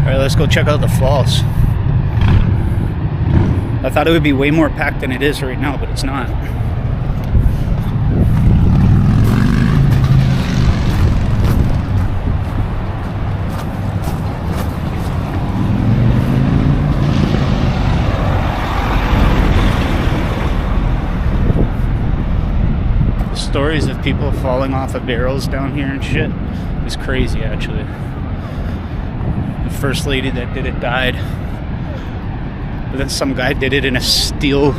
Alright, let's go check out the falls. I thought it would be way more packed than it is right now, but it's not. The stories of people falling off of barrels down here and shit is crazy, actually. The first lady that did it died. But then some guy did it in a steel,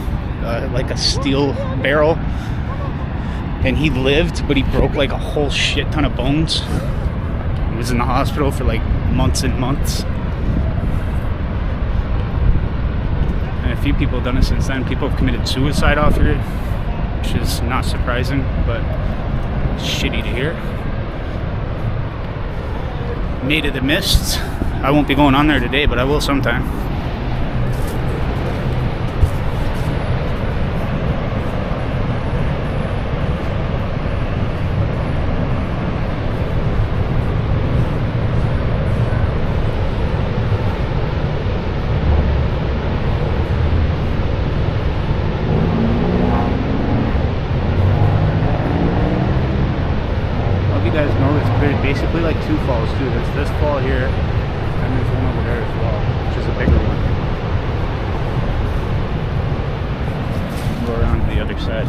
like a steel barrel. And he lived, but he broke like a whole shit ton of bones. He was in the hospital for like months and months. And a few people have done it since then. People have committed suicide off here, which is not surprising, but it's shitty to hear. Maid of the Mists. I won't be going on there today, but I will sometime. Basically like two falls too. There's this fall here, and there's one over there as well, which is a bigger one. Go around to the other side.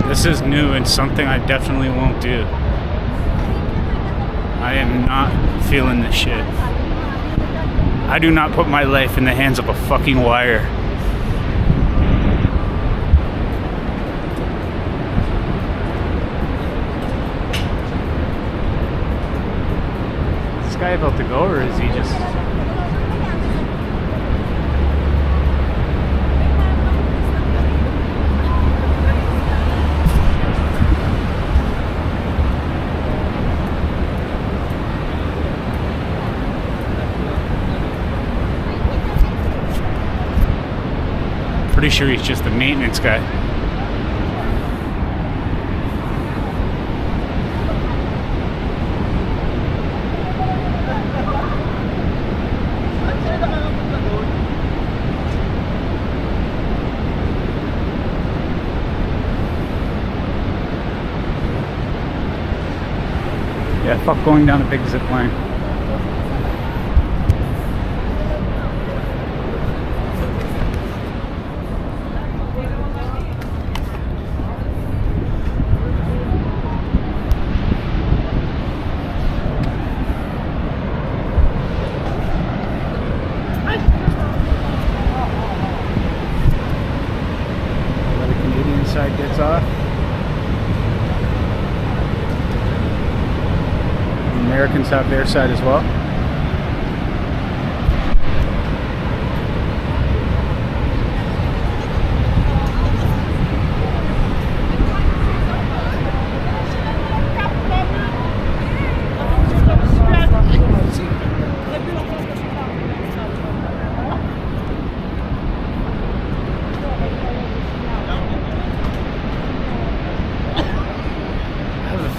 This is new and something I definitely won't do. I am not feeling this shit. I do not put my life in the hands of a fucking wire. Is this guy about to go, or is he just... Pretty sure he's just the maintenance guy. Yeah, fuck going down a big zip line. Americans have their side as well.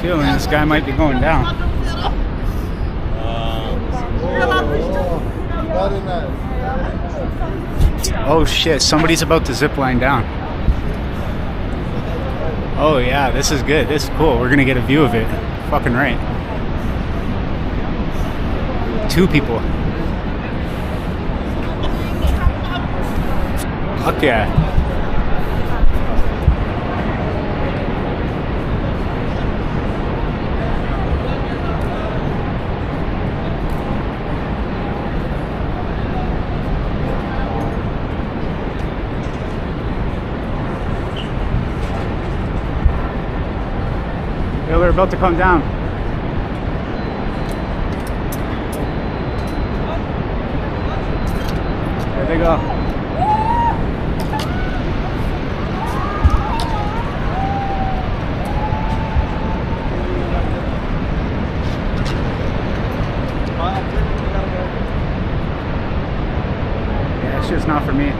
Feeling this guy might be going down. Oh shit, somebody's about to zip line down. Oh yeah, this is good. This is cool. We're gonna get a view of it. Fucking right. 2 people. Fuck yeah. They're about to come down. There they go. Yeah, it's just not for me.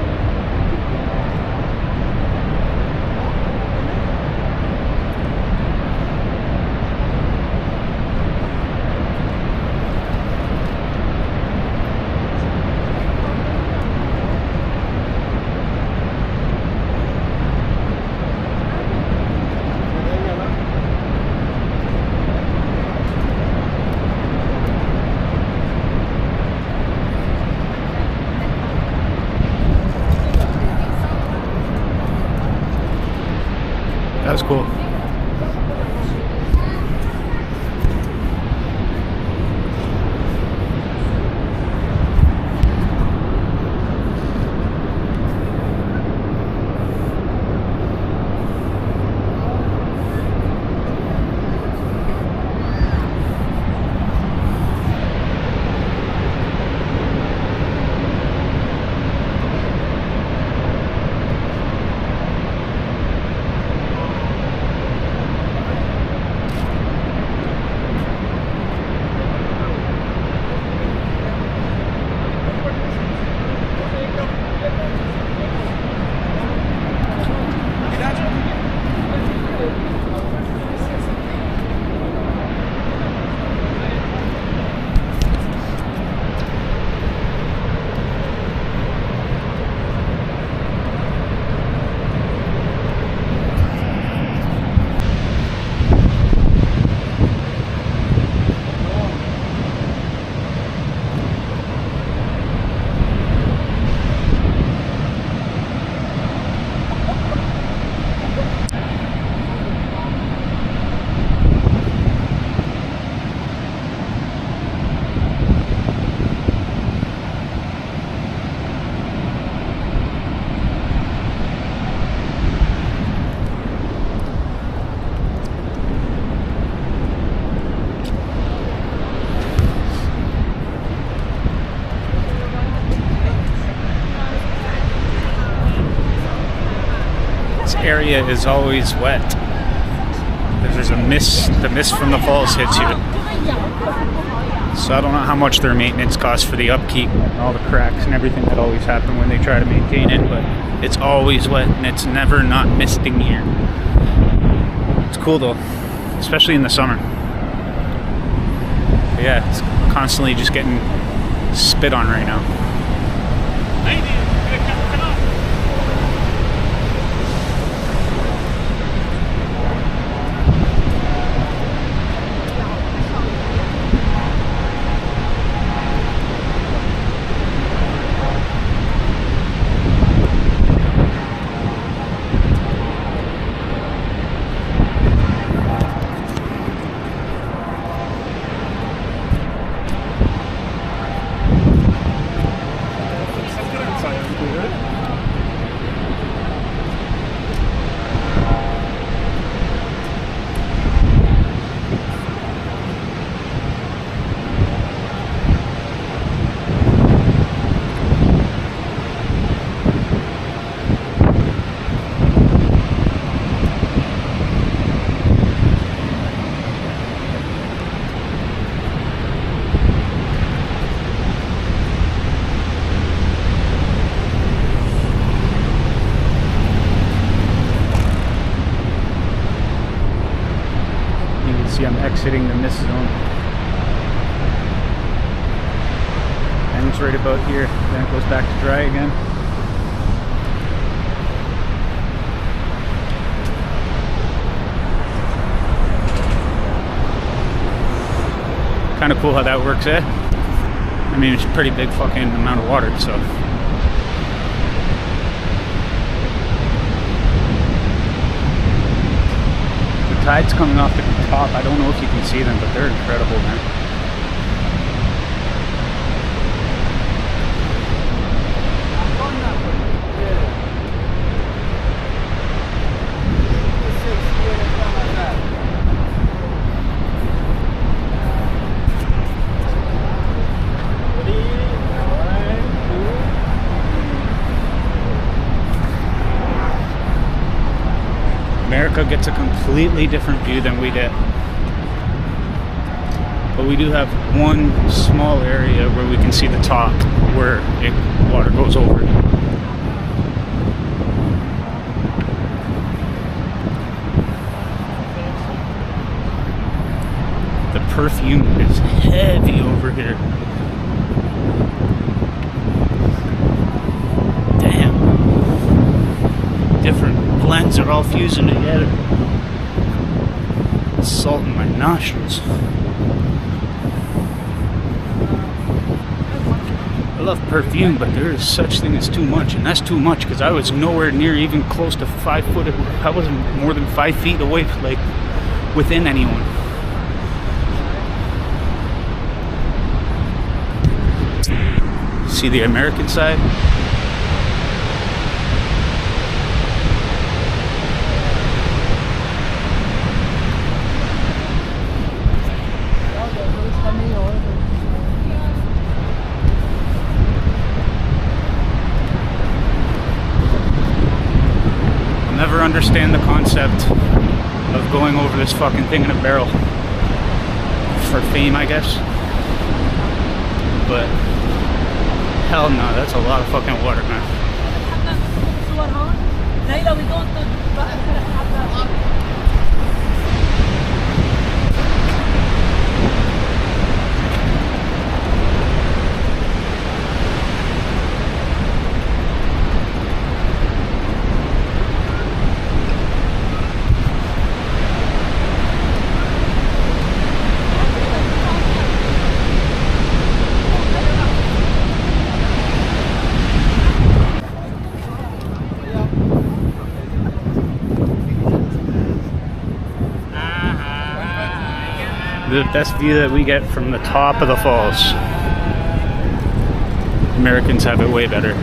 That was cool. Area is always wet. There's a mist, the mist from the falls hits you. So I don't know how much their maintenance costs for the upkeep and all the cracks and everything that always happen when they try to maintain it, but it's always wet and it's never not misting here. It's cool though, especially in the summer. But yeah, it's constantly just getting spit on right now. exiting the mist zone. And it's right about here. Then it goes back to dry again. Kind of cool how that works, eh? I mean, it's a pretty big fucking amount of water, so. The tide's coming off the top. I don't know if you can see them, but they're incredible, man. America gets a completely different view than we did. But we do have one small area where we can see the top where water goes over. The perfume is heavy over here. Damn. Different blends are all fusing together. Salt in my nostrils. I love perfume, but there is such thing as too much, and that's too much because I was nowhere near even close to 5 foot. I wasn't more than 5 feet away, like within anyone. See the American side? Understand the concept of going over this fucking thing in a barrel for fame, I guess, but hell no, that's a lot of fucking water, man. The best view that we get from the top of the falls. Americans have it way better.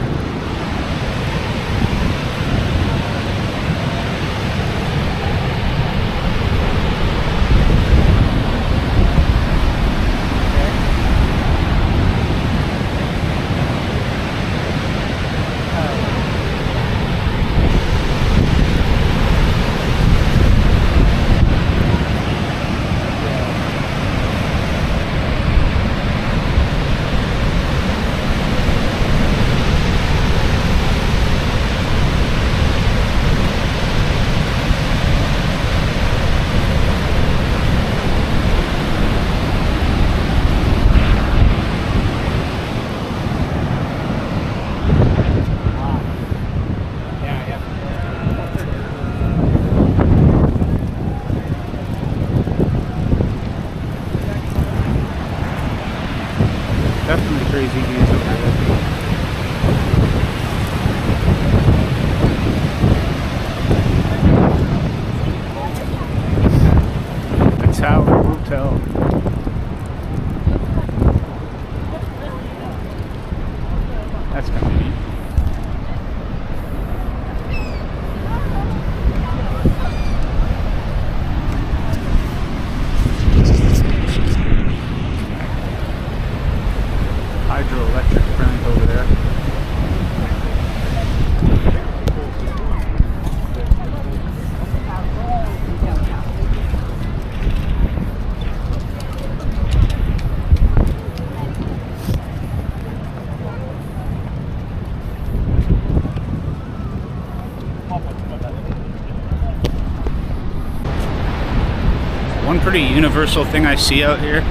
one pretty universal thing I see out here.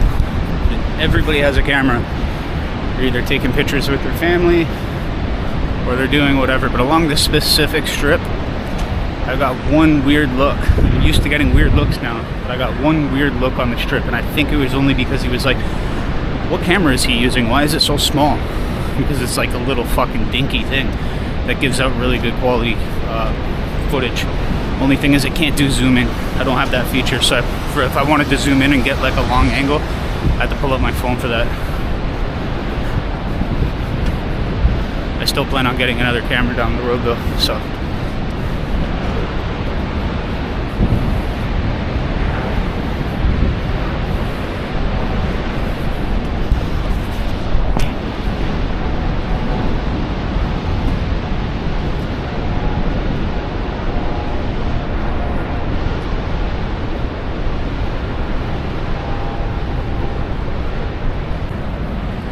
Everybody has a camera. They're either taking pictures with their family or they're doing whatever. But along this specific strip, I got one weird look. I'm used to getting weird looks now, but I got one weird look on the strip, and I think it was only because he was like, what camera is he using? Why is it so small? Because it's like a little fucking dinky thing that gives out really good quality footage. Only thing is it can't do zoom in. I don't have that feature, so if I wanted to zoom in and get like a long angle, I had to pull up my phone for that. I still plan on getting another camera down the road though, so.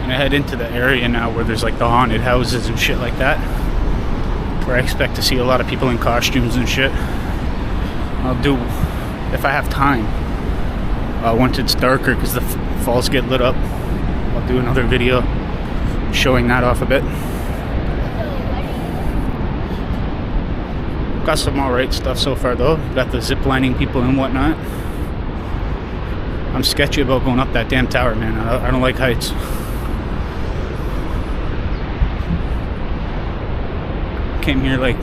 I head into the area now where there's like the haunted houses and shit like that, where I expect to see a lot of people in costumes and shit. I'll do, if I have time, once it's darker, because the falls get lit up, I'll do another video showing that off a bit. Got some alright stuff so far though. Got the zip lining people and whatnot. I'm sketchy about going up that damn tower, man. I don't like heights. Came here like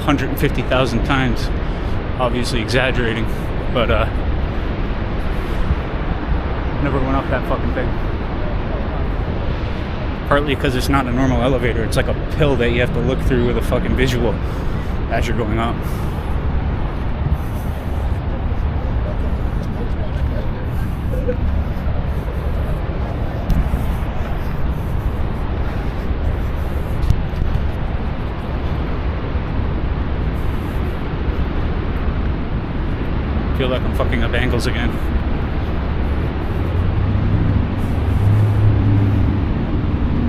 150,000 times, obviously exaggerating, but never went up that fucking thing. Partly because it's not a normal elevator, it's like a pill that you have to look through with a fucking visual as you're going up. I feel like I'm fucking up angles again.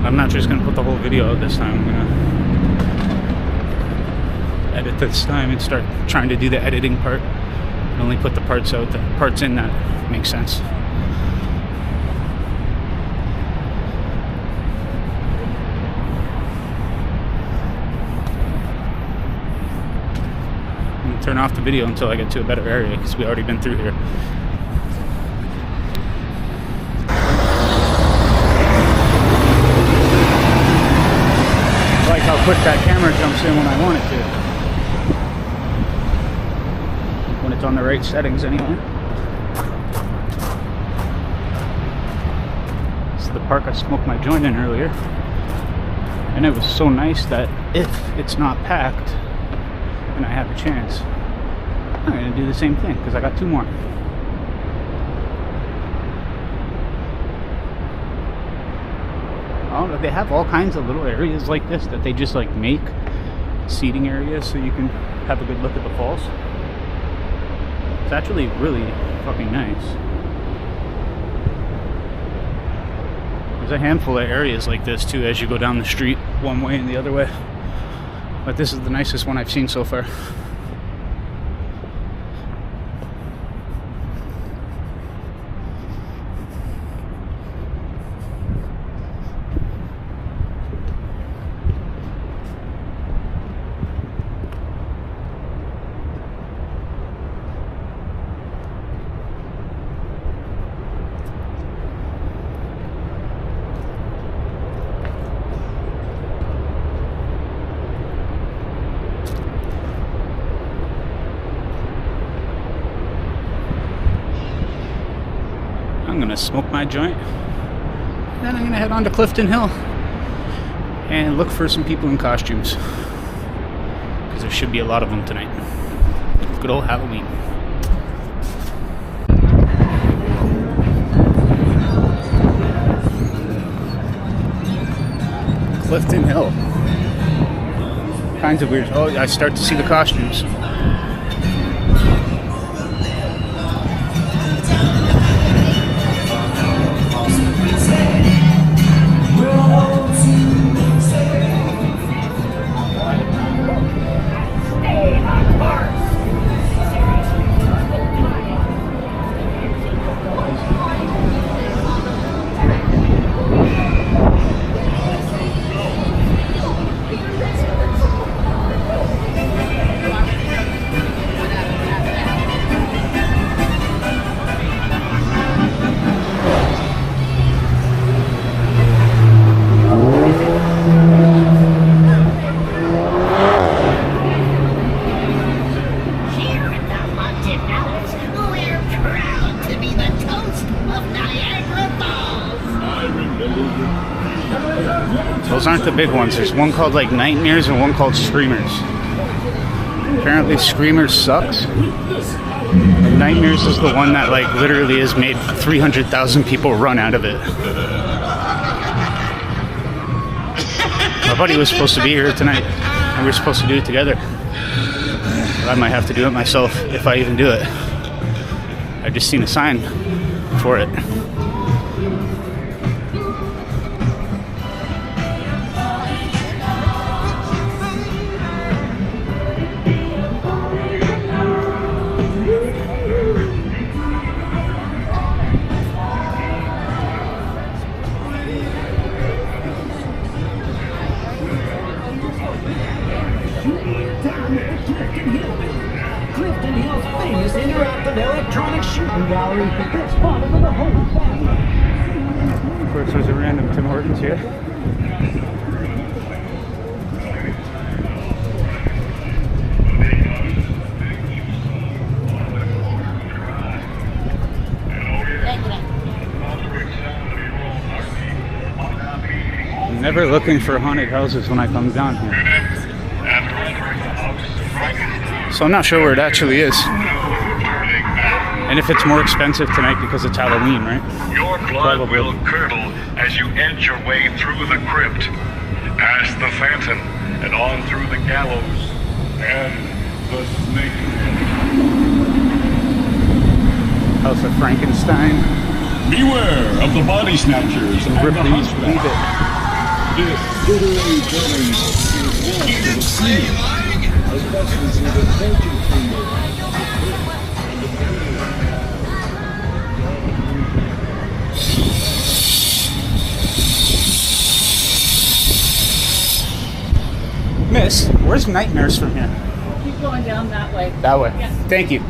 I'm not just gonna put the whole video out this time. I'm gonna edit this time and start trying to do the editing part and only put the parts out, the parts in that make sense. Turn off the video until I get to a better area, because we've already been through here. I like how quick that camera jumps in when I want it to. When it's on the right settings anyway. This is the park I smoked my joint in earlier. And it was so nice that if it's not packed and I have a chance, I'm going to do the same thing, because I got two more. Oh, they have all kinds of little areas like this that they just like make seating areas so you can have a good look at the falls. It's actually really fucking nice. There's a handful of areas like this too as you go down the street one way and the other way. But this is the nicest one I've seen so far. I'm gonna smoke my joint, then I'm gonna head on to Clifton Hill and look for some people in costumes, because there should be a lot of them tonight. Good old Halloween. Clifton Hill. Kinds of weird. Oh, I start to see the costumes. the big ones. There's one called like Nightmares and one called Screamers. Apparently Screamers sucks. And Nightmares is the one that like literally has made 300,000 people run out of it. My buddy was supposed to be here tonight, and we were supposed to do it together. But I might have to do it myself if I even do it. I just seen a sign for it. Gallery, the best spot of the whole family. Of course, there's a random Tim Hortons here. I'm never looking for haunted houses when I come down here. So I'm not sure where it actually is. And if it's more expensive tonight because it's Halloween, right? Your blood will curdle as you edge your way through the crypt, past the phantom, and on through the gallows and the snake. House of Frankenstein. Beware of the body snatchers and the hunchback. This literary journey is one to the scene, especially to the tension field. Miss, where's Nightmares from here? Keep going down that way. That way. Yeah. Thank you.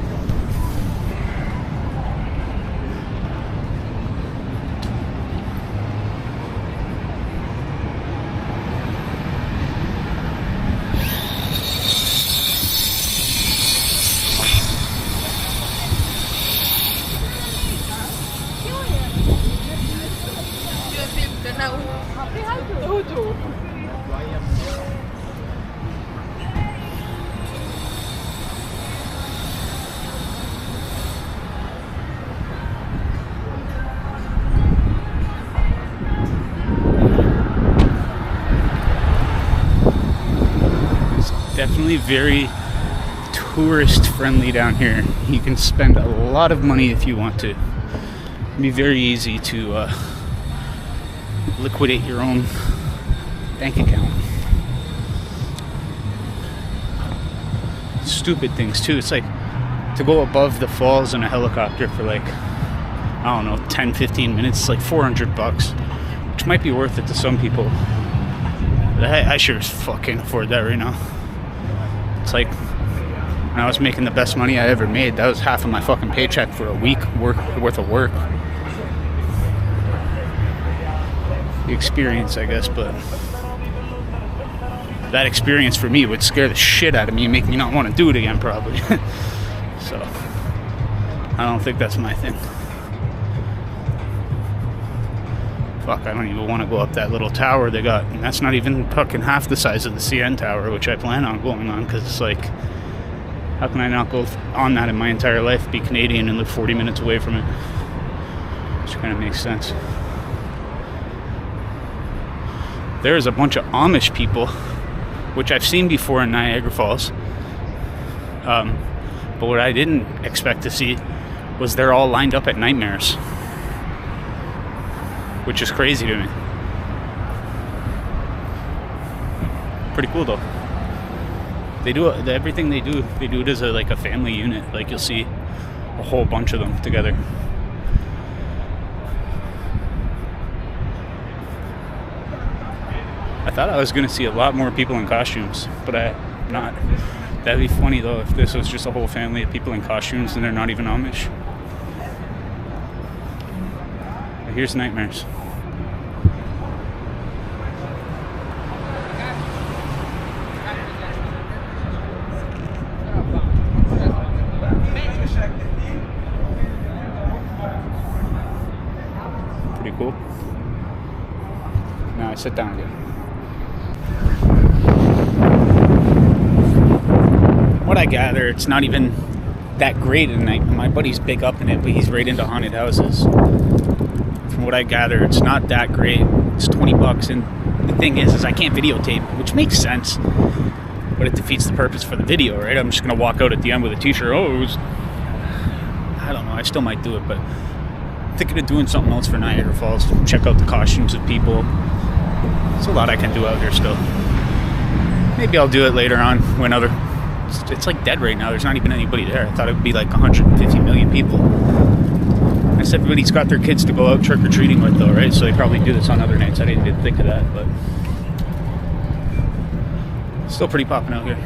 Definitely very tourist friendly down here. You can spend a lot of money if you want to. It'd be very easy to liquidate your own bank account. Stupid things too. It's like to go above the falls in a helicopter for like, I don't know, 10-15 minutes. It's like $400, which might be worth it to some people. But I sure as fuck can't afford that right now. It's like when I was making the best money I ever made, that was half of my fucking paycheck for a week worth of work. The experience, I guess, but that experience for me would scare the shit out of me and make me not want to do it again, probably. So I don't think that's my thing. Fuck, I don't even want to go up that little tower they got. And that's not even fucking half the size of the CN tower, which I plan on going on, because it's like, how can I not go on that in my entire life, be Canadian and live 40 minutes away from it? Which kind of makes sense. There's a bunch of Amish people, which I've seen before in Niagara Falls. But what I didn't expect to see was they're all lined up at Nightmares, which is crazy to me. Pretty cool though. They do everything they do it as like a family unit. Like you'll see a whole bunch of them together. I thought I was gonna see a lot more people in costumes, but I'm not. That'd be funny though if this was just a whole family of people in costumes and they're not even Amish. But here's Nightmares. Pretty cool. Now I sit down again. what I gather, it's not even that great. And my buddy's big up in it, but he's right into haunted houses. From what I gather, it's not that great. It's $20, and the thing is I can't videotape, which makes sense, but it defeats the purpose for the video, right? I'm just gonna walk out at the end with a t-shirt. I don't know, I still might do it, but I'm thinking of doing something else for Niagara Falls. Check out the costumes of people. There's a lot I can do out here still. Maybe I'll do it later on when it's like dead right now. There's not even anybody there. I thought it would be like 150 million people. I guess everybody's got their kids to go out trick-or-treating with though, right? So they probably do this on other nights. I didn't even think of that, but still pretty popping out here.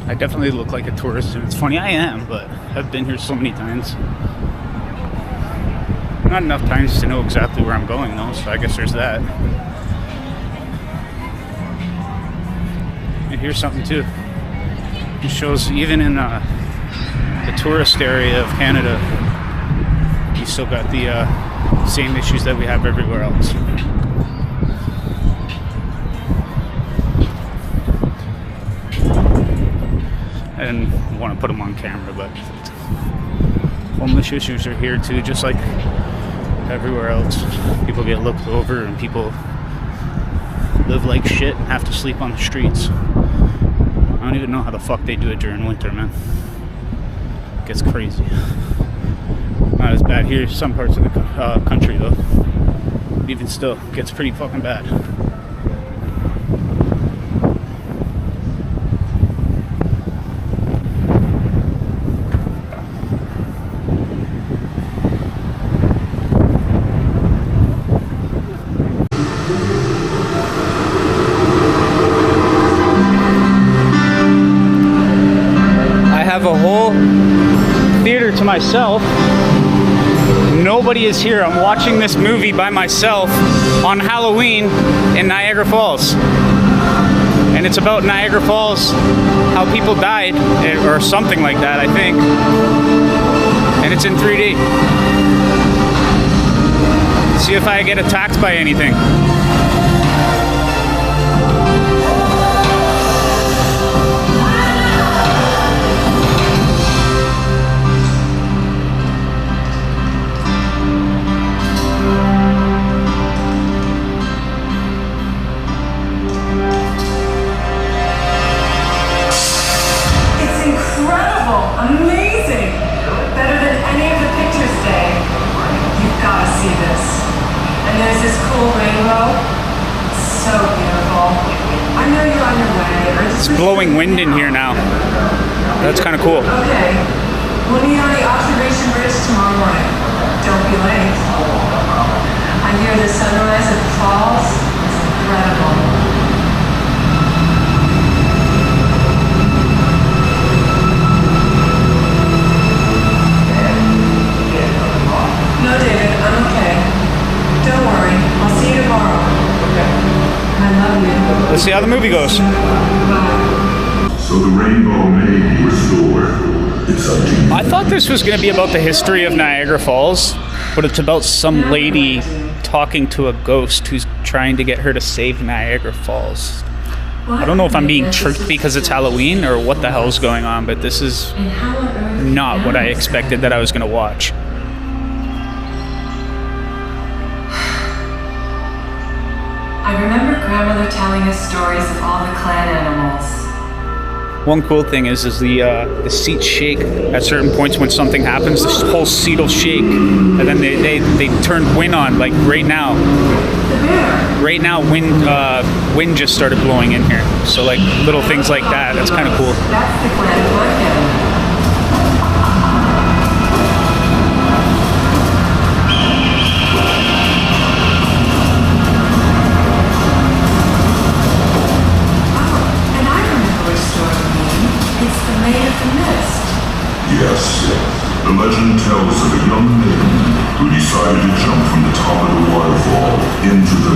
I definitely look like a tourist, and it's funny, I am, but I've been here so many times. Not enough times to know exactly where I'm going though, so I guess there's that. And here's something too. It shows even in the tourist area of Canada, you still got the same issues that we have everywhere else. I didn't want to put them on camera, but homeless issues are here too, just like everywhere else. People get looked over and people live like shit and have to sleep on the streets. I don't even know how the fuck they do it during winter, man. It gets crazy. Not as bad here, some parts of the country though. Even still, it gets pretty fucking bad. Have a whole theater to myself. Nobody is here. I'm watching this movie by myself on Halloween in Niagara Falls. And it's about Niagara Falls, how people died, or something like that, I think. And it's in 3D. See if I get attacked by anything. Amazing! Better than any of the pictures today. You've got to see this. And there's this cool rainbow. It's so beautiful. I know you're on your way. It's blowing wind in here now. That's kind of cool. Okay. We'll meet on the observation bridge tomorrow morning. Don't be late. I hear the sunrise at the falls is incredible. No, David, I'm okay. Don't worry. I'll see you tomorrow. Okay. I love you. Let's see how the movie goes. Bye. So the rainbow may be restored. It's up to you. I thought this was going to be about the history of Niagara Falls, but it's about some lady talking to a ghost who's trying to get her to save Niagara Falls. I don't know if I'm being tricked because it's Halloween or what the hell's going on, but this is not what I expected that I was going to watch. I remember grandmother telling us stories of all the clan animals. One cool thing is the seats shake at certain points when something happens. The whole seat will shake, and then they turn wind on. Like right now, wind just started blowing in here. So like little things like that. That's kind of cool. That's the clan blanket. Yes, the legend tells of a young maiden who decided to jump from the top of the waterfall into the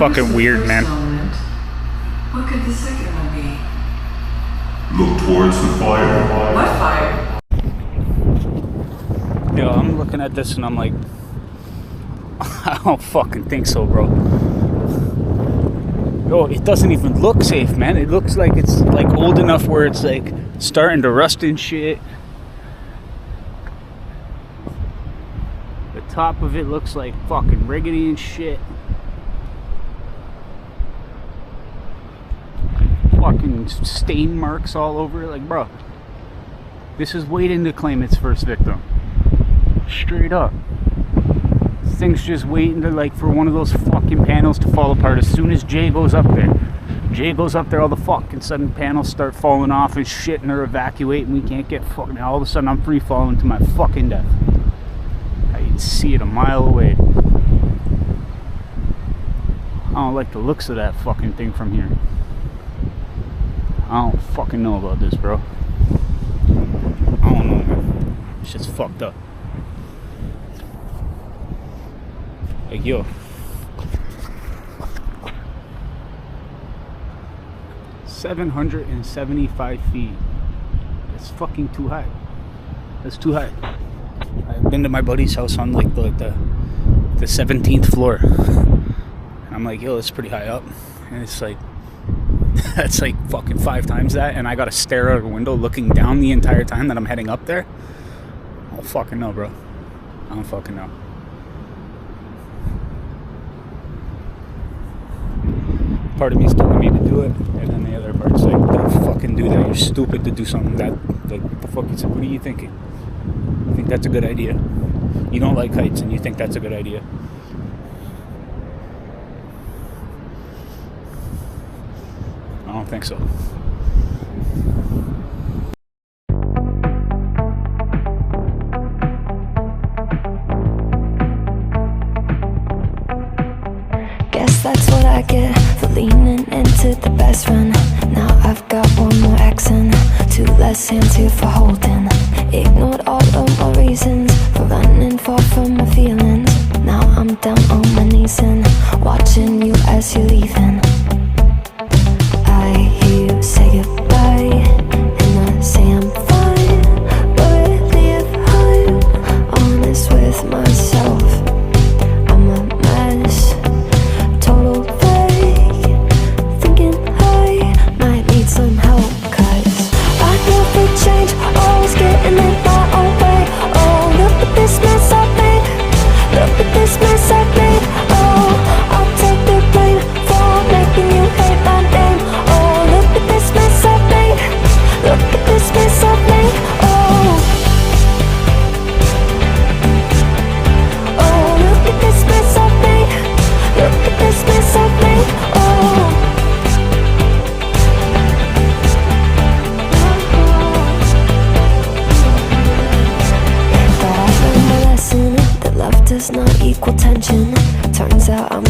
fucking weird, man. What could the second one be? Look towards the fire. What fire? Yo, I'm looking at this and I'm like, I don't fucking think so, bro. Yo, it doesn't even look safe, man. It looks like it's like old enough where it's like starting to rust and shit. The top of it looks like fucking rickety and shit. Fucking stain marks all over it. Like, bro, this is waiting to claim its first victim. Straight up. This thing's just waiting to, like, for one of those fucking panels to fall apart as soon as Jay goes up there. Jay goes up there, all the fucking sudden panels start falling off and shit, and they're evacuating. We can't get fucking. All of a sudden, I'm free falling to my fucking death. I can see it a mile away. I don't like the looks of that fucking thing from here. I don't fucking know about this, bro. I don't know, man. It's just fucked up. Like, yo. 775 feet. That's fucking too high. That's too high. I've been to my buddy's house on like the 17th floor. And I'm like, yo, that's pretty high up. And it's like, that's like fucking 5 times that, and I gotta stare out of the window looking down the entire time that I'm heading up there. I don't fucking know, bro. I don't fucking know. Part of me's telling me to do it, and then the other part's like, don't fucking do that. You're stupid to do something that, like, what the fuck is it? What are you thinking? You think that's a good idea? You don't like heights, and you think that's a good idea? I don't think so. Guess that's what I get for leaning into the best friend. Now I've got one more accent, 2 less hands here for holding. Ignored all of my reasons for running far from my feelings. Now I'm down on my knees and watching you as you're leaving. I hear you say goodbye, and I say I'm fine, but if I'm honest with myself, I'm a mess, total fake, thinking I might need some help, 'cause I never change, always getting in my own way. Oh, look at this mess I've made, look at this mess I've made. Oh, I'll take the blame for making you hate my name. Look at this mess I've made. Oh, oh, look at this mess I've made. Look at this mess I've made. Oh, but I learned my lesson that love does not equal tension. Turns out I'm